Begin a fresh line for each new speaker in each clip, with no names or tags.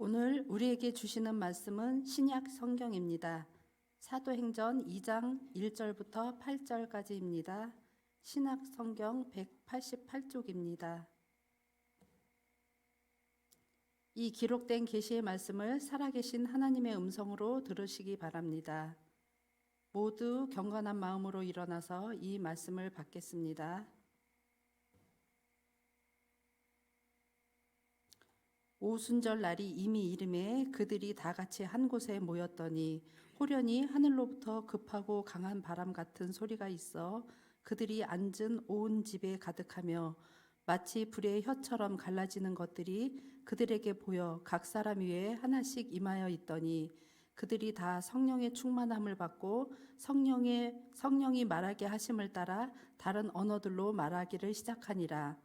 오늘 우리에게 주시는 말씀은 신약 성경입니다. 사도행전 2장 1절부터 8절까지입니다. 신약 성경 188쪽입니다. 이 기록된 계시의 말씀을 살아계신 하나님의 음성으로 들으시기 바랍니다. 모두 경건한 마음으로 일어나서 이 말씀을 받겠습니다. 오순절 날이 이미 이름에 그들이 다 같이 한 곳에 모였더니 호련히 하늘로부터 급하고 강한 바람 같은 소리가 있어 그들이 앉은 온 집에 가득하며 마치 불의 혀처럼 갈라지는 것들이 그들에게 보여 각 사람 위에 하나씩 임하여 있더니 그들이 다 성령의 충만함을 받고 성령이 말하게 하심을 따라 다른 언어들로 말하기를 시작하니라.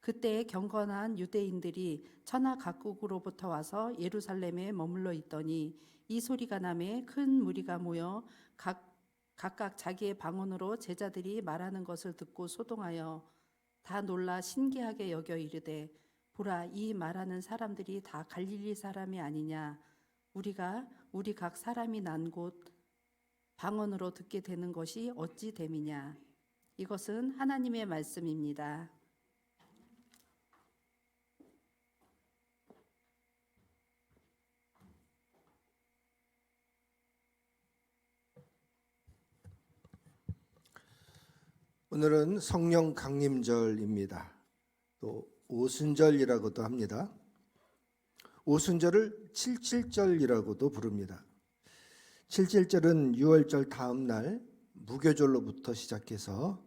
그때에 경건한 유대인들이 천하 각국으로부터 와서 예루살렘에 머물러 있더니 이 소리가 나매 큰 무리가 모여 각각 자기의 방언으로 제자들이 말하는 것을 듣고 소동하여 다 놀라 신기하게 여겨 이르되 보라, 이 말하는 사람들이 다 갈릴리 사람이 아니냐. 우리가 우리 각 사람이 난 곳 방언으로 듣게 되는 것이 어찌 됨이냐. 이것은 하나님의 말씀입니다.
오늘은 성령 강림절입니다. 또 오순절이라고도 합니다. 오순절을 칠칠절이라고도 부릅니다. 칠칠절은 유월절 다음 날 무교절로부터 시작해서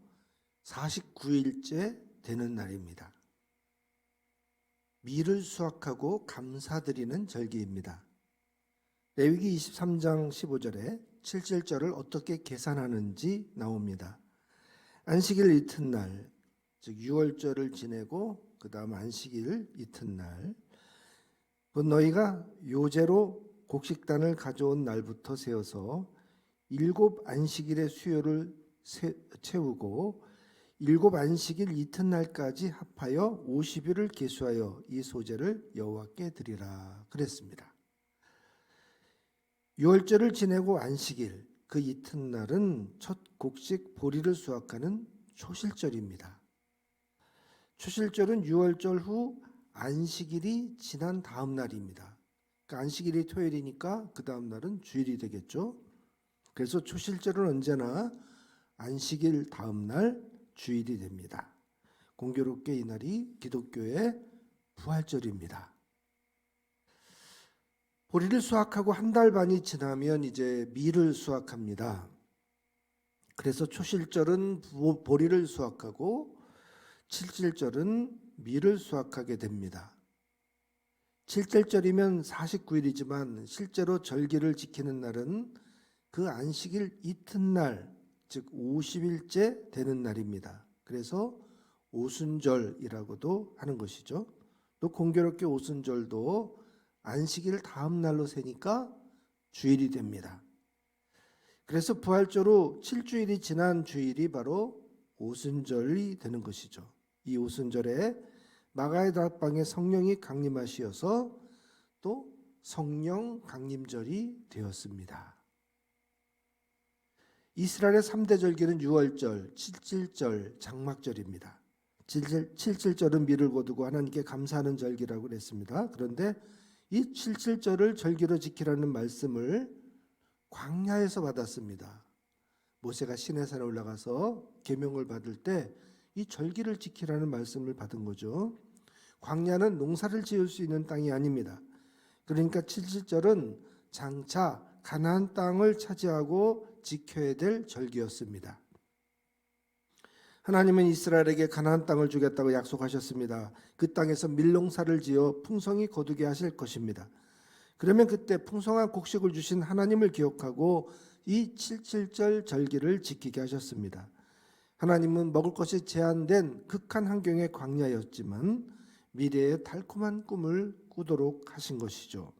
49일째 되는 날입니다. 밀을 수확하고 감사드리는 절기입니다. 레위기 23장 15절에 칠칠절을 어떻게 계산하는지 나옵니다. 안식일 이튿날, 즉 유월절을 지내고 그 다음 안식일 이튿날, 너희가 요제로 곡식단을 가져온 날부터 세어서 7 안식일의 수요를 채우고 7 안식일 이튿날까지 합하여 50일을 계수하여 이 소제를 여호와께 드리라 그랬습니다. 유월절을 지내고 안식일, 그 이튿날은 첫 곡식 보리를 수확하는 초실절입니다. 초실절은 유월절 후 안식일이 지난 다음 날입니다. 그러니까 안식일이 토요일이니까 그 다음 날은 주일이 되겠죠. 그래서 초실절은 언제나 안식일 다음 날 주일이 됩니다. 공교롭게 이날이 기독교의 부활절입니다. 보리를 수확하고 한 달 반이 지나면 이제 밀을 수확합니다. 그래서 초실절은 보리를 수확하고 칠칠절은 밀을 수확하게 됩니다. 칠칠절이면 49일이지만 실제로 절기를 지키는 날은 그 안식일 이튿날, 즉 50일째 되는 날입니다. 그래서 오순절이라고도 하는 것이죠. 또 공교롭게 오순절도 안식일 다음 날로 세니까 주일이 됩니다. 그래서 부활절로 7주일이 지난 주일이 바로 오순절이 되는 것이죠. 이 오순절에 마가의 다락방에 성령이 강림하시어서 또 성령 강림절이 되었습니다. 이스라엘의 3대 절기는 유월절, 칠칠절, 장막절입니다. 칠칠절은 밀을 거두고 하나님께 감사하는 절기라고 그랬습니다. 그런데 이 칠칠절을 절기로 지키라는 말씀을 광야에서 받았습니다. 모세가 시내산에 올라가서 계명을 받을 때 이 절기를 지키라는 말씀을 받은 거죠. 광야는 농사를 지을 수 있는 땅이 아닙니다. 그러니까 칠칠절은 장차 가나안 땅을 차지하고 지켜야 될 절기였습니다. 하나님은 이스라엘에게 가나안 땅을 주겠다고 약속하셨습니다. 그 땅에서 밀농사를 지어 풍성히 거두게 하실 것입니다. 그러면 그때 풍성한 곡식을 주신 하나님을 기억하고 이 칠칠절 절기를 지키게 하셨습니다. 하나님은 먹을 것이 제한된 극한 환경의 광야였지만 미래의 달콤한 꿈을 꾸도록 하신 것이죠.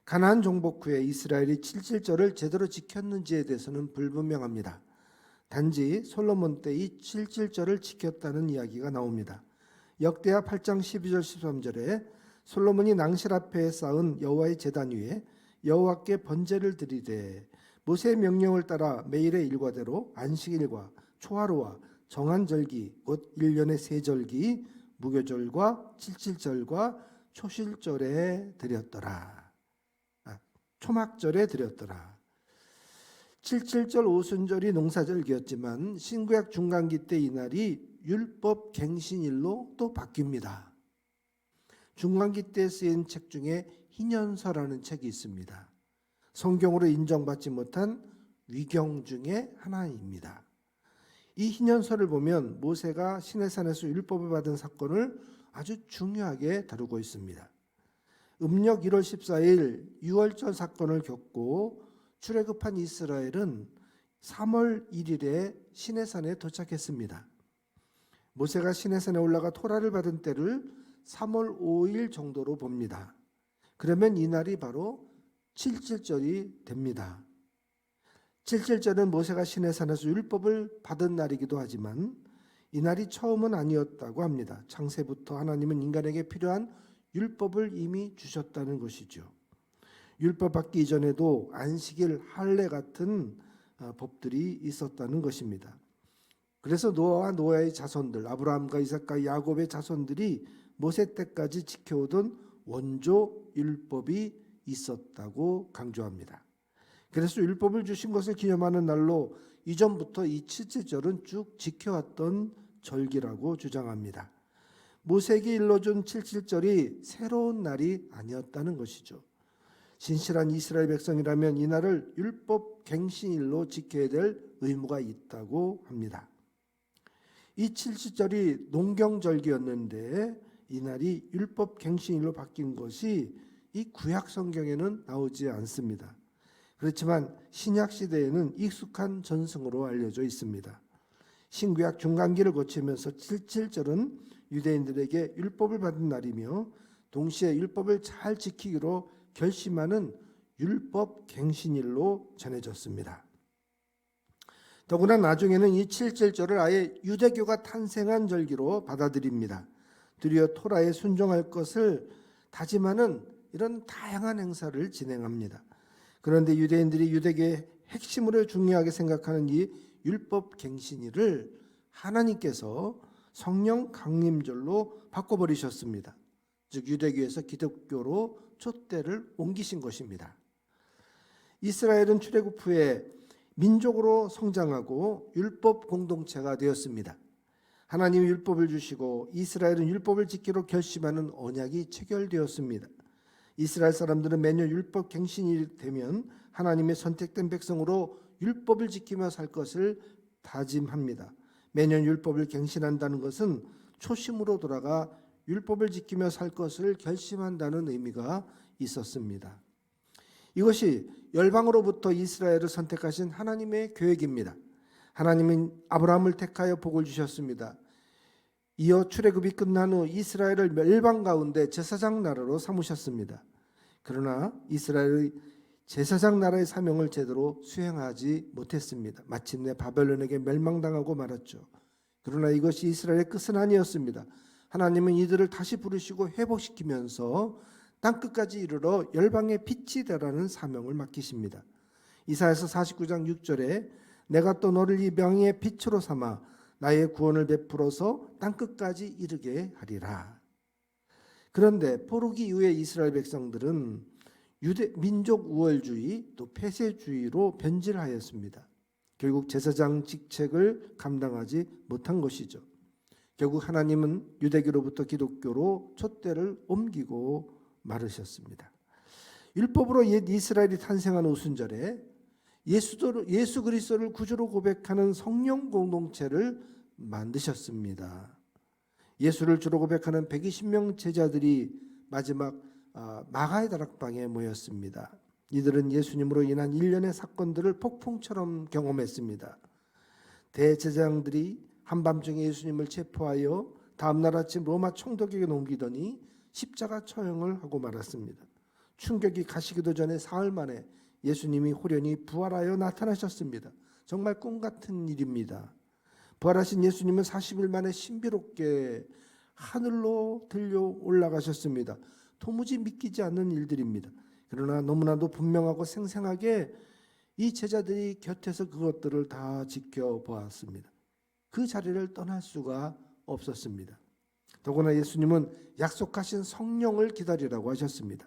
가나안 정복 후에 이스라엘이 칠칠절을 제대로 지켰는지에 대해서는 불분명합니다. 단지 솔로몬 때 이 칠칠절을 지켰다는 이야기가 나옵니다. 역대하 8장 12절 13절에 솔로몬이 낭실 앞에 쌓은 여호와의 제단 위에 여호와께 번제를 드리되 모세의 명령을 따라 매일의 일과대로 안식일과 초하루와 정한 절기 곧 1년의 세 절기 무교절과 칠칠절과 초실절에 드렸더라. 초막절에 드렸더라. 칠칠절 오순절이 농사절기였지만 신구약 중간기 때 이날이 율법 갱신일로 또 바뀝니다. 중간기 때 쓰인 책 중에 희년서라는 책이 있습니다. 성경으로 인정받지 못한 위경 중에 하나입니다. 이 희년서를 보면 모세가 시내산에서 율법을 받은 사건을 아주 중요하게 다루고 있습니다. 음력 1월 14일 유월절 사건을 겪고 출애굽한 이스라엘은 3월 1일에 시내산에 도착했습니다. 모세가 시내산에 올라가 토라를 받은 때를 3월 5일 정도로 봅니다. 그러면 이날이 바로 칠칠절이 됩니다. 칠칠절은 모세가 시내산에서 율법을 받은 날이기도 하지만 이날이 처음은 아니었다고 합니다. 창세부터 하나님은 인간에게 필요한 율법을 이미 주셨다는 것이죠. 율법 받기 이전에도 안식일, 할례 같은 법들이 있었다는 것입니다. 그래서 노아와 노아의 자손들, 아브라함과 이삭과 야곱의 자손들이 모세 때까지 지켜오던 원조 율법이 있었다고 강조합니다. 그래서 율법을 주신 것을 기념하는 날로 이전부터 이 칠칠절은 쭉 지켜왔던 절기라고 주장합니다. 모세에게 일러준 칠칠절이 새로운 날이 아니었다는 것이죠. 신실한 이스라엘 백성이라면 이날을 율법 갱신일로 지켜야 될 의무가 있다고 합니다. 이 칠칠절이 농경절기였는데 이날이 율법 갱신일로 바뀐 것이 이 구약 성경에는 나오지 않습니다. 그렇지만 신약 시대에는 익숙한 전승으로 알려져 있습니다. 신구약 중간기를 거치면서 칠칠절은 유대인들에게 율법을 받은 날이며 동시에 율법을 잘 지키기로 결심하는 율법 갱신일로 전해졌습니다. 더구나 나중에는 이 칠칠절을 아예 유대교가 탄생한 절기로 받아들입니다. 드디어 토라에 순종할 것을 다짐하는 이런 다양한 행사를 진행합니다. 그런데 유대인들이 유대교의 핵심으로 중요하게 생각하는 이 율법 갱신일을 하나님께서 성령 강림절로 바꿔버리셨습니다. 즉 유대교에서 기독교로 촛대를 옮기신 것입니다. 이스라엘은 출애굽 후에 민족으로 성장하고 율법 공동체가 되었습니다. 하나님이 율법을 주시고 이스라엘은 율법을 지키로 결심하는 언약이 체결되었습니다. 이스라엘 사람들은 매년 율법 갱신일이 되면 하나님의 선택된 백성으로 율법을 지키며 살 것을 다짐합니다. 매년 율법을 갱신한다는 것은 초심으로 돌아가 율법을 지키며 살 것을 결심한다는 의미가 있었습니다. 이것이 열방으로부터 이스라엘을 선택하신 하나님의 계획입니다. 하나님은 아브라함을 택하여 복을 주셨습니다. 이어 출애굽이 끝난 후 이스라엘을 멸방 가운데 제사장 나라로 삼으셨습니다. 그러나 이스라엘의 제사장 나라의 사명을 제대로 수행하지 못했습니다. 마침내 바벨론에게 멸망당하고 말았죠. 그러나 이것이 이스라엘의 끝은 아니었습니다. 하나님은 이들을 다시 부르시고 회복시키면서 땅끝까지 이르러 열방의 빛이 되라는 사명을 맡기십니다. 이사야서 49장 6절에 내가 또 너를 이 명예의 빛으로 삼아 나의 구원을 베풀어서 땅끝까지 이르게 하리라. 그런데 포로기 이후에 이스라엘 백성들은 유대 민족 우월주의 또 폐쇄주의로 변질하였습니다. 결국 제사장 직책을 감당하지 못한 것이죠. 결국 하나님은 유대교로부터 기독교로 촛대를 옮기고 말으셨습니다. 율법으로 옛 이스라엘이 탄생한 오순절에 예수 그리스도를 구주로 고백하는 성령 공동체를 만드셨습니다. 예수를 주로 고백하는 120명 제자들이 마지막 마가의 다락방에 모였습니다. 이들은 예수님으로 인한 일련의 사건들을 폭풍처럼 경험했습니다. 대제사장들이 한밤중에 예수님을 체포하여 다음날 아침 로마 총독에게 넘기더니 십자가 처형을 하고 말았습니다. 충격이 가시기도 전에 사흘 만에 예수님이 호련히 부활하여 나타나셨습니다. 정말 꿈 같은 일입니다. 부활하신 예수님은 40일 만에 신비롭게 하늘로 들려 올라가셨습니다. 도무지 믿기지 않는 일들입니다. 그러나 너무나도 분명하고 생생하게 이 제자들이 곁에서 그것들을 다 지켜보았습니다. 그 자리를 떠날 수가 없었습니다. 더구나 예수님은 약속하신 성령을 기다리라고 하셨습니다.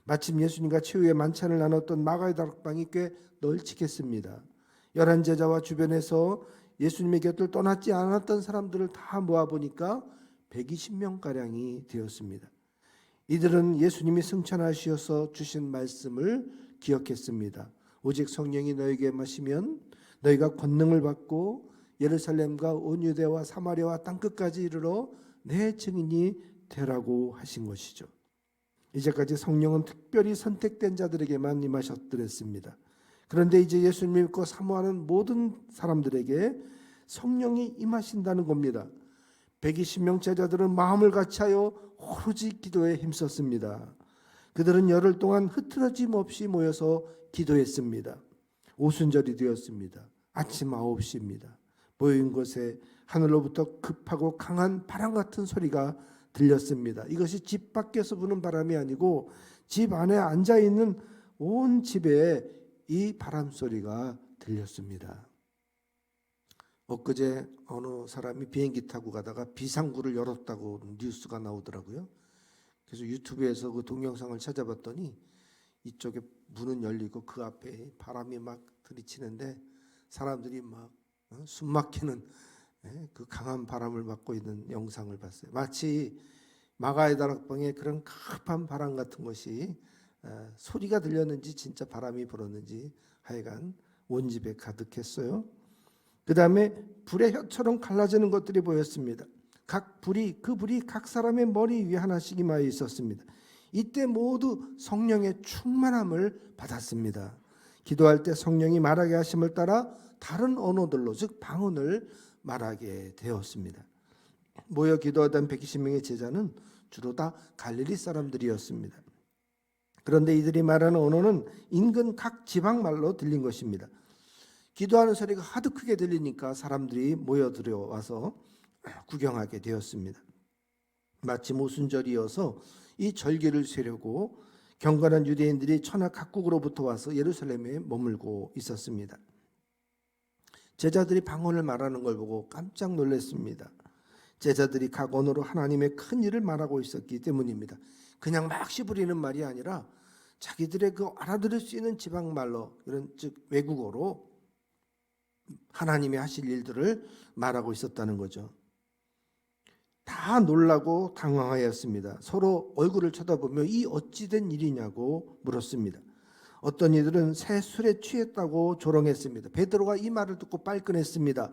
마침 예수님과 최후의 만찬을 나눴던 마가의 다락방이 꽤 널찍했습니다. 11제자와 주변에서 예수님의 곁을 떠났지 않았던 사람들을 다 모아보니까 120명가량이 되었습니다. 이들은 예수님이 승천하시어서 주신 말씀을 기억했습니다. 오직 성령이 너에게 마시면 너희가 권능을 받고 예루살렘과 온 유대와 사마리아와 땅끝까지 이르러 내 증인이 되라고 하신 것이죠. 이제까지 성령은 특별히 선택된 자들에게만 임하셨더랬습니다. 그런데 이제 예수님 믿고 사모하는 모든 사람들에게 성령이 임하신다는 겁니다. 120명 제자들은 마음을 같이하여 오로지 기도에 힘썼습니다. 그들은 열흘 동안 흐트러짐 없이 모여서 기도했습니다. 오순절이 되었습니다. 아침 9시입니다. 모인 곳에 하늘로부터 급하고 강한 바람 같은 소리가 들렸습니다. 이것이 집 밖에서 부는 바람이 아니고 집 안에 앉아있는 온 집에 이 바람 소리가 들렸습니다. 엊그제 어느 사람이 비행기 타고 가다가 비상구를 열었다고 뉴스가 나오더라고요. 그래서 유튜브에서 그 동영상을 찾아봤더니 이쪽에 문은 열리고 그 앞에 바람이 막 들이치는데 사람들이 막 숨 막히는 그 강한 바람을 맞고 있는 영상을 봤어요. 마치 마가의 다락방에 그런 급한 바람 같은 것이 소리가 들렸는지 진짜 바람이 불었는지 하여간 온 집에 가득했어요. 그 다음에 불의 혀처럼 갈라지는 것들이 보였습니다. 그 불이 각 사람의 머리 위에 하나씩 임하여 있었습니다. 이때 모두 성령의 충만함을 받았습니다. 기도할 때 성령이 말하게 하심을 따라 다른 언어들로 즉 방언을 말하게 되었습니다. 모여 기도하던 120명의 제자는 주로 다 갈릴리 사람들이었습니다. 그런데 이들이 말하는 언어는 인근 각 지방말로 들린 것입니다. 기도하는 소리가 하도 크게 들리니까 사람들이 모여들어와서 구경하게 되었습니다. 마침 오순절이어서 이 절기를 세려고 경건한 유대인들이 천하 각국으로부터 와서 예루살렘에 머물고 있었습니다. 제자들이 방언을 말하는 걸 보고 깜짝 놀랐습니다. 제자들이 각 언어로 하나님의 큰 일을 말하고 있었기 때문입니다. 그냥 막 씹으리는 말이 아니라 자기들의 그 알아들을 수 있는 지방말로 이런 즉 외국어로 하나님이 하실 일들을 말하고 있었다는 거죠. 다 놀라고 당황하였습니다. 서로 얼굴을 쳐다보며 이 어찌된 일이냐고 물었습니다. 어떤 이들은 새 술에 취했다고 조롱했습니다. 베드로가 이 말을 듣고 빨끈했습니다.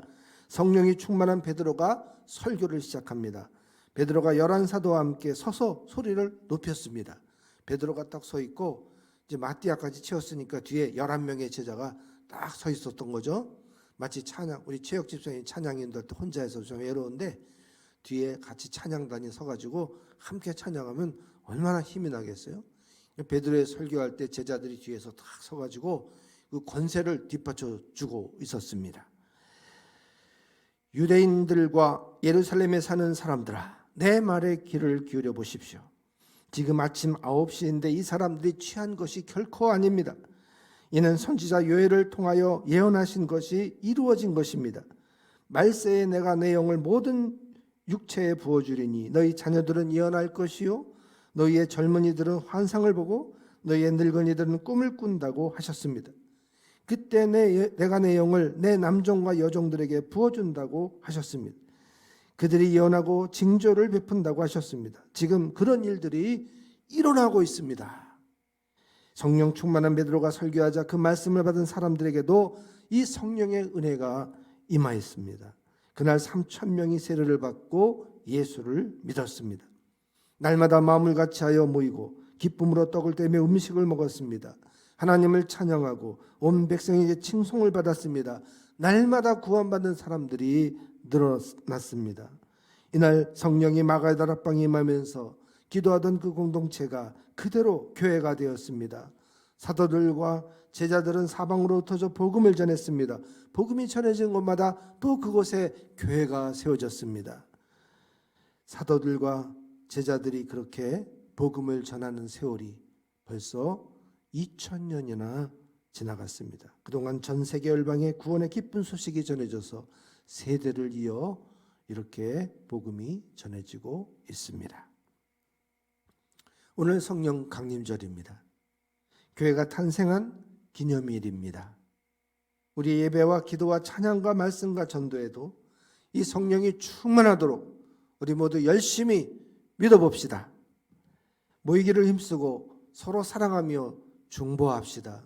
성령이 충만한 베드로가 설교를 시작합니다. 베드로가 11사도와 함께 서서 소리를 높였습니다. 베드로가 딱 서 있고 이제 마띠아까지 채웠으니까 뒤에 11명의 제자가 딱 서 있었던 거죠. 마치 찬양, 우리 최혁 집사님 찬양인들 혼자 해서 좀 외로운데 뒤에 같이 찬양단이 서가지고 함께 찬양하면 얼마나 힘이 나겠어요. 베드로의 설교할 때 제자들이 뒤에서 딱 서가지고 그 권세를 뒷받쳐 주고 있었습니다. 유대인들과 예루살렘에 사는 사람들아, 내 말에 귀를 기울여 보십시오. 지금 아침 9시인데 이 사람들이 취한 것이 결코 아닙니다. 이는 선지자 요엘을 통하여 예언하신 것이 이루어진 것입니다. 말세에 내가 내 영을 모든 육체에 부어주리니 너희 자녀들은 예언할 것이요 너희의 젊은이들은 환상을 보고 너희의 늙은이들은 꿈을 꾼다고 하셨습니다. 그때 내가 내 영을 내 남종과 여종들에게 부어준다고 하셨습니다. 그들이 예언하고 징조를 베푼다고 하셨습니다. 지금 그런 일들이 일어나고 있습니다. 성령 충만한 베드로가 설교하자 그 말씀을 받은 사람들에게도 이 성령의 은혜가 임하였습니다. 그날 3,000명이 세례를 받고 예수를 믿었습니다. 날마다 마음을 같이하여 모이고 기쁨으로 떡을 떼며 음식을 먹었습니다. 하나님을 찬양하고 온 백성에게 칭송을 받았습니다. 날마다 구원받는 사람들이 늘어났습니다. 이날 성령이 마가의 다락방에 임하면서 기도하던 그 공동체가 그대로 교회가 되었습니다. 사도들과 제자들은 사방으로 흩어져 복음을 전했습니다. 복음이 전해진 곳마다 또 그곳에 교회가 세워졌습니다. 사도들과 제자들이 그렇게 복음을 전하는 세월이 벌써 2000년이나 지나갔습니다. 그동안 전 세계 열방에 구원의 기쁜 소식이 전해져서 세대를 이어 이렇게 복음이 전해지고 있습니다. 오늘 성령 강림절입니다. 교회가 탄생한 기념일입니다. 우리 예배와 기도와 찬양과 말씀과 전도에도 이 성령이 충만하도록 우리 모두 열심히 믿어봅시다. 모이기를 힘쓰고 서로 사랑하며 중보합시다.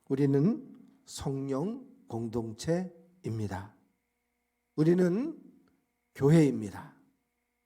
우리는 성령 공동체입니다. 우리는 교회입니다.